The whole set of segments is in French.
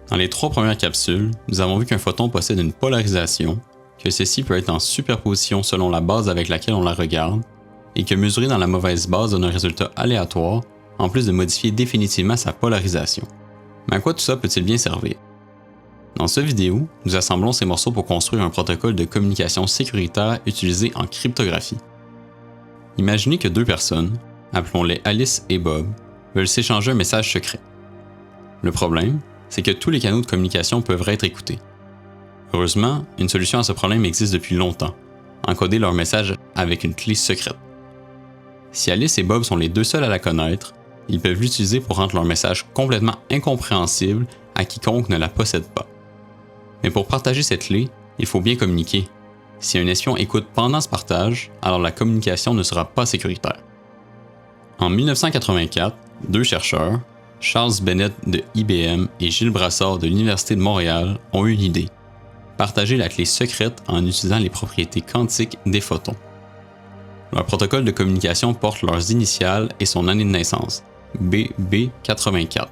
Dans les 3 premières capsules, nous avons vu qu'un photon possède une polarisation, que ceci peut être en superposition selon la base avec laquelle on la regarde, et que mesurer dans la mauvaise base donne un résultat aléatoire, en plus de modifier définitivement sa polarisation. Mais à quoi tout ça peut-il bien servir? Dans cette vidéo, nous assemblons ces morceaux pour construire un protocole de communication sécuritaire utilisé en cryptographie. Imaginez que 2 personnes, appelons-les Alice et Bob, veulent s'échanger un message secret. Le problème, c'est que tous les canaux de communication peuvent être écoutés. Heureusement, une solution à ce problème existe depuis longtemps, encoder leur message avec une clé secrète. Si Alice et Bob sont les 2 seuls à la connaître, ils peuvent l'utiliser pour rendre leur message complètement incompréhensible à quiconque ne la possède pas. Mais pour partager cette clé, il faut bien communiquer. Si un espion écoute pendant ce partage, alors la communication ne sera pas sécuritaire. En 1984, 2 chercheurs, Charles Bennett de IBM et Gilles Brassard de l'Université de Montréal, ont eu une idée: partager la clé secrète en utilisant les propriétés quantiques des photons. Leur protocole de communication porte leurs initiales et son année de naissance, BB84.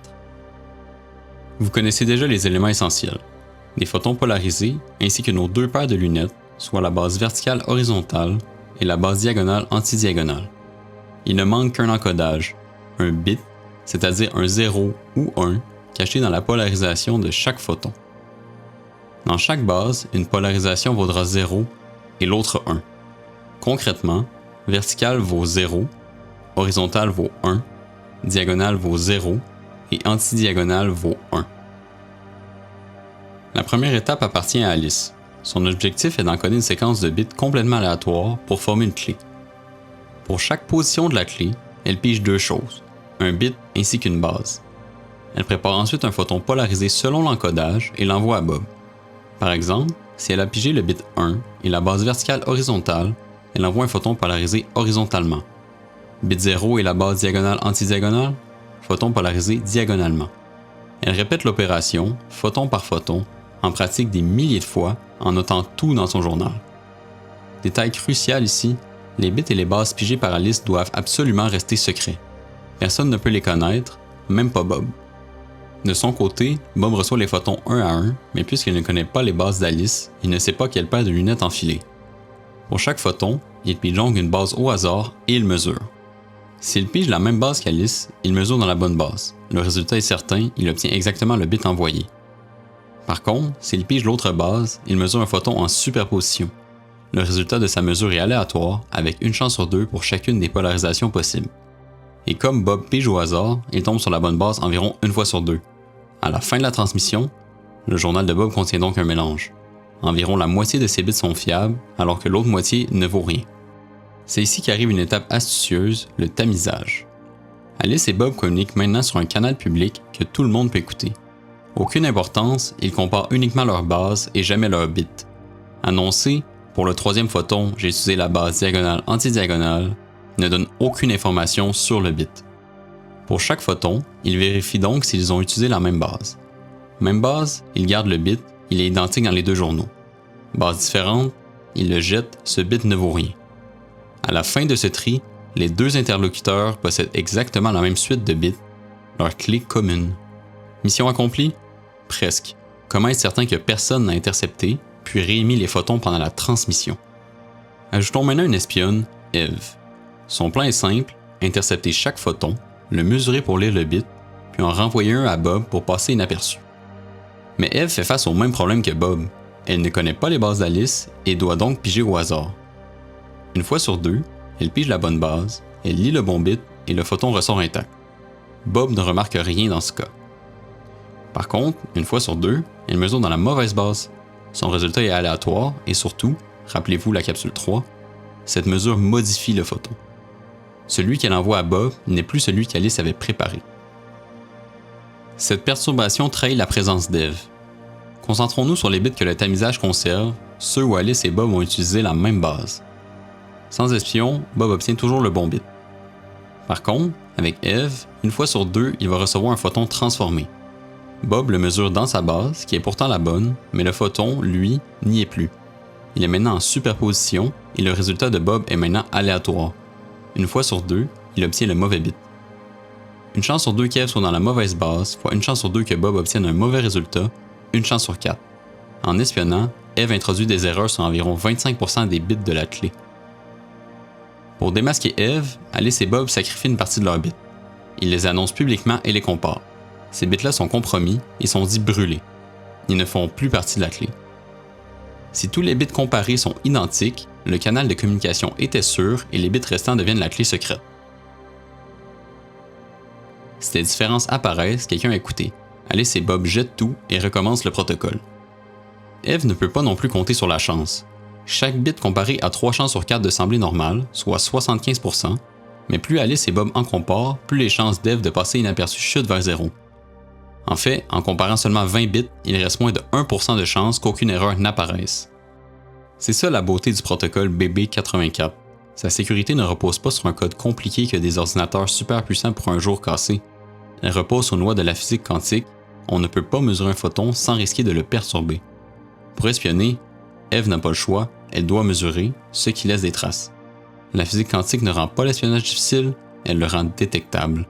Vous connaissez déjà les éléments essentiels: des photons polarisés ainsi que nos 2 paires de lunettes, soit la base verticale horizontale et la base diagonale antidiagonale. Il ne manque qu'un encodage, un bit, c'est-à-dire un 0 ou 1 caché dans la polarisation de chaque photon. Dans chaque base, une polarisation vaudra 0 et l'autre 1. Concrètement, verticale vaut 0, horizontale vaut 1, diagonale vaut 0 et antidiagonale vaut 1. La première étape appartient à Alice. Son objectif est d'encoder une séquence de bits complètement aléatoire pour former une clé. Pour chaque position de la clé, elle pige 2 choses, un bit ainsi qu'une base. Elle prépare ensuite un photon polarisé selon l'encodage et l'envoie à Bob. Par exemple, si elle a pigé le bit 1 et la base verticale horizontale, elle envoie un photon polarisé horizontalement. Bit 0 et la base diagonale antidiagonale, photon polarisé diagonalement. Elle répète l'opération, photon par photon, en pratique des milliers de fois, en notant tout dans son journal. Détail crucial ici, les bits et les bases pigées par Alice doivent absolument rester secrets. Personne ne peut les connaître, même pas Bob. De son côté, Bob reçoit les photons 1 à 1, mais puisqu'il ne connaît pas les bases d'Alice, il ne sait pas quelle paire de lunettes enfiler. Pour chaque photon, il pige donc une base au hasard et il mesure. S'il pige la même base qu'Alice, il mesure dans la bonne base. Le résultat est certain, il obtient exactement le bit envoyé. Par contre, s'il pige l'autre base, il mesure un photon en superposition. Le résultat de sa mesure est aléatoire, avec une chance sur 2 pour chacune des polarisations possibles. Et comme Bob pige au hasard, il tombe sur la bonne base environ une fois sur 2. À la fin de la transmission, le journal de Bob contient donc un mélange. Environ la moitié de ses bits sont fiables, alors que l'autre moitié ne vaut rien. C'est ici qu'arrive une étape astucieuse, le tamisage. Alice et Bob communiquent maintenant sur un canal public que tout le monde peut écouter. Aucune importance, ils comparent uniquement leur base et jamais leur bit. Annoncer, pour le 3e photon, j'ai utilisé la base diagonale antidiagonale, ne donne aucune information sur le bit. Pour chaque photon, ils vérifient donc s'ils ont utilisé la même base. Même base, ils gardent le bit, il est identique dans les 2 journaux. Base différente, ils le jettent, ce bit ne vaut rien. À la fin de ce tri, les 2 interlocuteurs possèdent exactement la même suite de bits, leur clé commune. Mission accomplie? Presque. Comment être certain que personne n'a intercepté, puis réémis les photons pendant la transmission? Ajoutons maintenant une espionne, Eve. Son plan est simple, intercepter chaque photon, le mesurer pour lire le bit, puis en renvoyer un à Bob pour passer inaperçu. Mais Eve fait face au même problème que Bob. Elle ne connaît pas les bases d'Alice et doit donc piger au hasard. Une fois sur 2, elle pige la bonne base, elle lit le bon bit et le photon ressort intact. Bob ne remarque rien dans ce cas. Par contre, une fois sur 2, elle mesure dans la mauvaise base. Son résultat est aléatoire et surtout, rappelez-vous la capsule 3, cette mesure modifie le photon. Celui qu'elle envoie à Bob n'est plus celui qu'Alice avait préparé. Cette perturbation trahit la présence d'Eve. Concentrons-nous sur les bits que le tamisage conserve, ceux où Alice et Bob ont utilisé la même base. Sans espion, Bob obtient toujours le bon bit. Par contre, avec Eve, une fois sur 2, il va recevoir un photon transformé. Bob le mesure dans sa base, qui est pourtant la bonne, mais le photon, lui, n'y est plus. Il est maintenant en superposition et le résultat de Bob est maintenant aléatoire. Une fois sur 2, il obtient le mauvais bit. une chance sur 2 qu'Eve soit dans la mauvaise base, fois une chance sur 2 que Bob obtienne un mauvais résultat, une chance sur 4. En espionnant, Eve introduit des erreurs sur environ 25% des bits de la clé. Pour démasquer Eve, Alice et Bob sacrifient une partie de leurs bits. Ils les annoncent publiquement et les comparent. Ces bits-là sont compromis et sont dits brûlés. Ils ne font plus partie de la clé. Si tous les bits comparés sont identiques, le canal de communication était sûr et les bits restants deviennent la clé secrète. Si des différences apparaissent, quelqu'un a écouté. Alice et Bob jettent tout et recommencent le protocole. Eve ne peut pas non plus compter sur la chance. Chaque bit comparé a 3 chances sur 4 de sembler normal, soit 75%, mais plus Alice et Bob en comparent, plus les chances d'Eve de passer inaperçue chutent vers 0. En fait, en comparant seulement 20 bits, il reste moins de 1% de chance qu'aucune erreur n'apparaisse. C'est ça la beauté du protocole BB84. Sa sécurité ne repose pas sur un code compliqué que des ordinateurs super puissants pour un jour casser. Elle repose sur une loi de la physique quantique. On ne peut pas mesurer un photon sans risquer de le perturber. Pour espionner, Eve n'a pas le choix, elle doit mesurer, ce qui laisse des traces. La physique quantique ne rend pas l'espionnage difficile, elle le rend détectable.